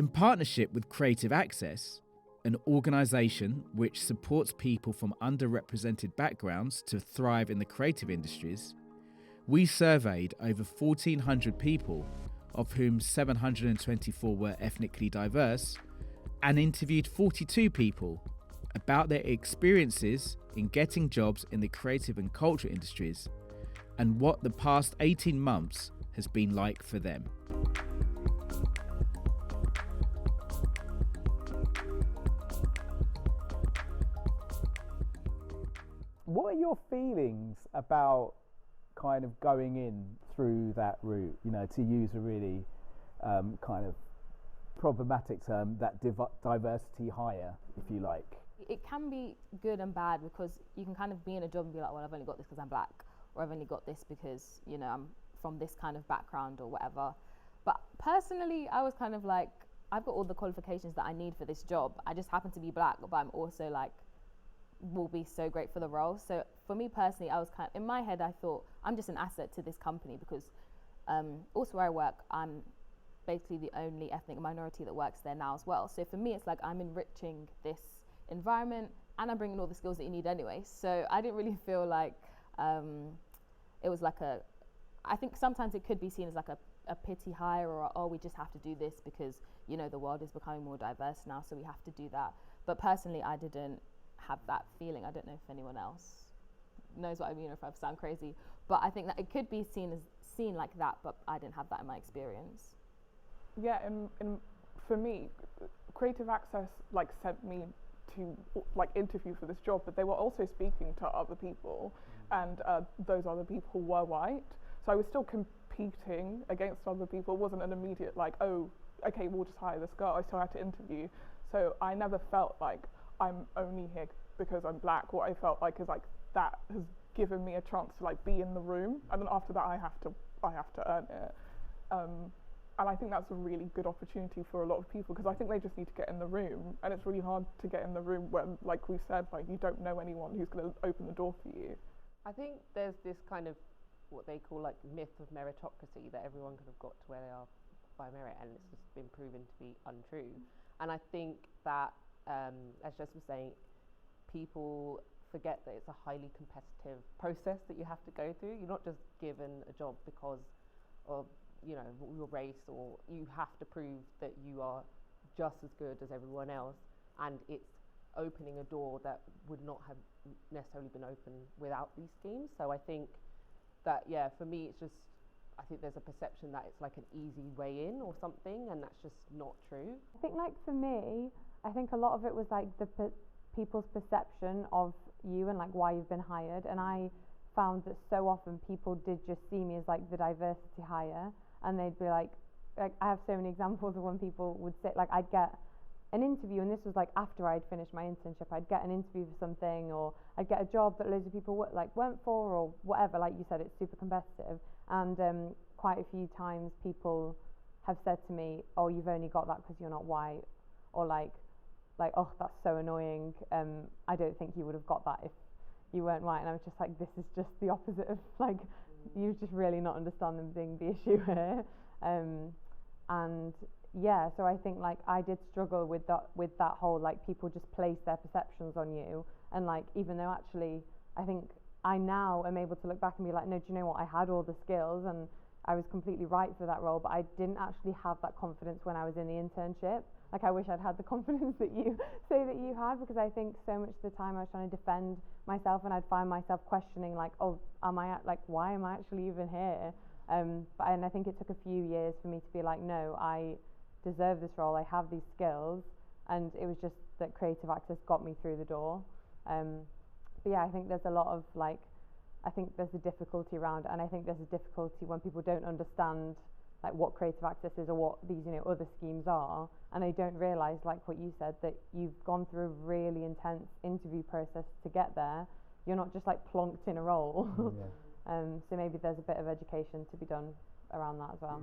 In partnership with Creative Access, an organisation which supports people from underrepresented backgrounds to thrive in the creative industries, we surveyed over 1,400 people, of whom 724 were ethnically diverse, and interviewed 42 people about their experiences in getting jobs in the creative and culture industries and what the past 18 months has been like for them. What are your feelings about kind of going in through that route, you know, to use a really kind of problematic term, that diversity hire, if you like? It can be good and bad, because you can kind of be in a job and be like, well, I've only got this because I'm black, or I've only got this because, you know, I'm from this kind of background or whatever. But personally, I was kind of like, I've got all the qualifications that I need for this job. I just happen to be black, but I'm also like, will be so great for the role. So for me personally, I was kind of, in my head, I thought I'm just an asset to this company, because also where I work, I'm basically the only ethnic minority that works there now as well. So for me, it's like I'm enriching this environment and I'm bringing all the skills that you need anyway. So I didn't really feel like it was like I think sometimes it could be seen as like a pity hire, or, oh, we just have to do this because, you know, the world is becoming more diverse now, so we have to do that. But personally, I didn't have that feeling. I don't know if anyone else knows what I mean, or if I sound crazy, but I think that it could be seen like that, but I didn't have that in my experience. Yeah, and for me, Creative Access like sent me to like interview for this job, but they were also speaking to other people, and those other people were white, so I was still competing against other people. It wasn't an immediate like, oh, okay, we'll just hire this girl. I still had to interview, so I never felt like I'm only here because I'm black. What I felt like is like that has given me a chance to like be in the room, and then after that I have to earn it. And I think that's a really good opportunity for a lot of people, because I think they just need to get in the room, and it's really hard to get in the room when, like we said, like you don't know anyone who's going to open the door for you. I think there's this kind of what they call like myth of meritocracy, that everyone could have got to where they are by merit, and it's just been proven to be untrue. And I think that as Jess was saying, people forget that it's a highly competitive process that you have to go through. You're not just given a job because of, you know, your race, or you have to prove that you are just as good as everyone else, and it's opening a door that would not have necessarily been open without these schemes. So I think that, yeah, for me, it's just, I think there's a perception that it's like an easy way in or something, and that's just not true. I think, like, for me, I think a lot of it was like people's perception of you and like why you've been hired, and I found that so often people did just see me as like the diversity hire, and they'd be like I have so many examples of when people would say, like, I'd get an interview, and this was like after I'd finished my internship, I'd get an interview for something, or I'd get a job that loads of people weren't for, or whatever. Like you said, it's super competitive, and quite a few times people have said to me, oh, you've only got that because you're not white, or like, oh, that's so annoying, I don't think you would have got that if you weren't white. And I was just like, this is just the opposite of, like, you're just really not understanding the issue here. And yeah, so I think like I did struggle with that whole, like, people just place their perceptions on you, and like, even though actually I think I now am able to look back and be like, no, do you know what, I had all the skills and I was completely right for that role, but I didn't actually have that confidence when I was in the internship. Like, I wish I'd had the confidence that you say that you had, because I think so much of the time I was trying to defend myself, and I'd find myself questioning, like, oh, why am I actually even here? And I think it took a few years for me to be like, no, I deserve this role, I have these skills, and it was just that Creative Access got me through the door. But yeah, I think there's a lot of, like, I think there's a difficulty around it, and I think there's a difficulty when people don't understand like what Creative Access is, or what these, you know, other schemes are, and they don't realise, like what you said, that you've gone through a really intense interview process to get there. You're not just like plonked in a role. So maybe there's a bit of education to be done around that as well.